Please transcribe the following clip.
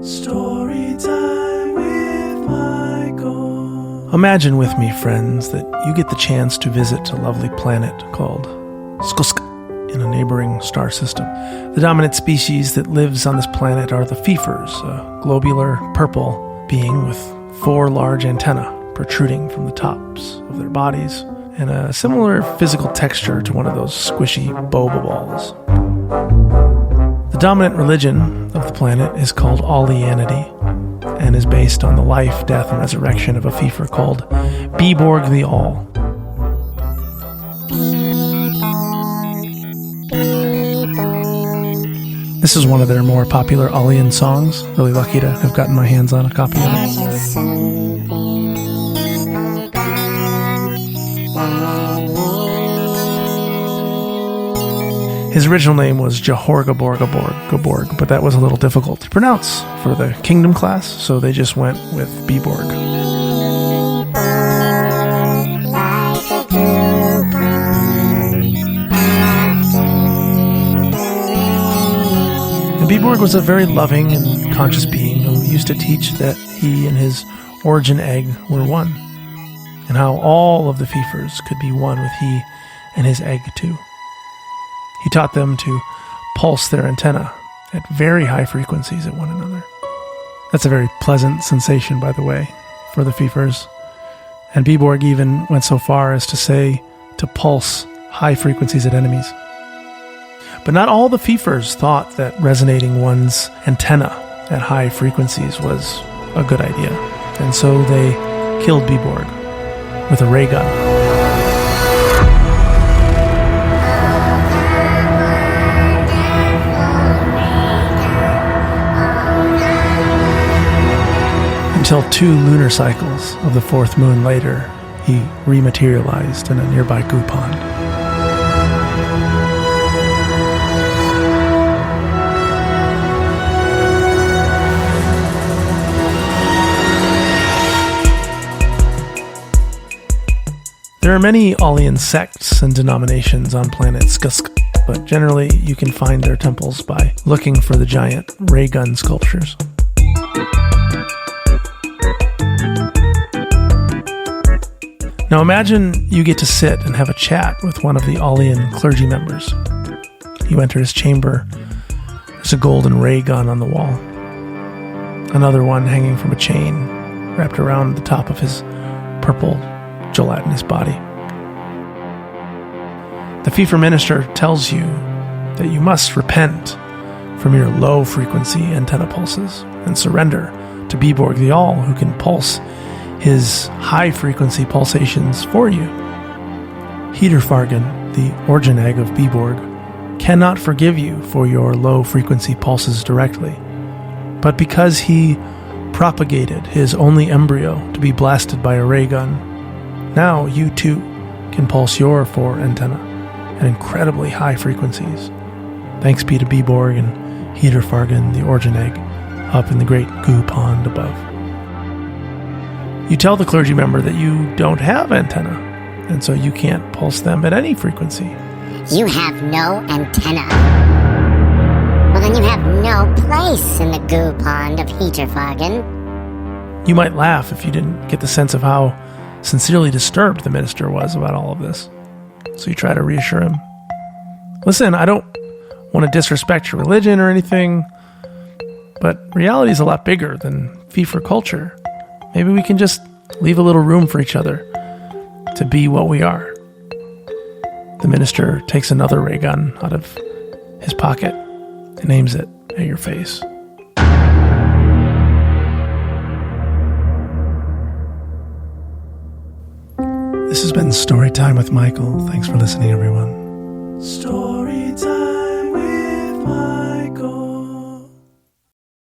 Storytime with Michael. Imagine with me, friends, that you get the chance to visit a lovely planet called Skusk in a neighboring star system. The dominant species that lives on this planet are the Fiefers, a globular purple being with 4 large antennae protruding from the tops of their bodies and a similar physical texture to one of those squishy boba balls. The dominant religion of the planet is called Allianity and is based on the life, death, and resurrection of a Fiefer called Beborg the All. This is one of their more popular Allian songs. Really lucky to have gotten my hands on a copy of it. His original name was Gaborg, but that was a little difficult to pronounce for the Kingdom class, so they just went with Beborg. And Beborg was a very loving and conscious being who used to teach that he and his origin egg were one, and how all of the Fiefers could be one with he and his egg too. He taught them to pulse their antenna at very high frequencies at one another. That's a very pleasant sensation, by the way, for the Fiefers. And Beborg even went so far as to say to pulse high frequencies at enemies. But not all the Fiefers thought that resonating one's antenna at high frequencies was a good idea. And so they killed Beborg with a ray gun. Until 2 lunar cycles of the 4th moon later, he rematerialized in a nearby goo pond. There are many Allian sects and denominations on planet Skusk, but generally you can find their temples by looking for the giant ray gun sculptures. Now imagine you get to sit and have a chat with one of the Allian clergy members. You enter his chamber. There's a golden ray gun on the wall. Another one hanging from a chain wrapped around the top of his purple, gelatinous body. The Fiefer minister tells you that you must repent from your low-frequency antenna pulses and surrender to Beborg the All, who can pulse his high-frequency pulsations for you. Hiderfargen, the origin egg of Beborg, cannot forgive you for your low-frequency pulses directly, but because he propagated his only embryo to be blasted by a ray gun, now you too can pulse your 4 antennae at incredibly high frequencies. Thanks be to Beborg and Hiderfargen, the origin egg, up in the great goo pond above. You tell the clergy member that you don't have antenna, and so you can't pulse them at any frequency. You have no antenna. Well, then you have no place in the goo pond of Hiderfargen. You might laugh if you didn't get the sense of how sincerely disturbed the minister was about all of this. So you try to reassure him. Listen, I don't want to disrespect your religion or anything, but reality is a lot bigger than Fiefer culture. Maybe we can just leave a little room for each other to be what we are. The minister takes another ray gun out of his pocket and aims it at your face. This has been Storytime with Michael. Thanks for listening, everyone.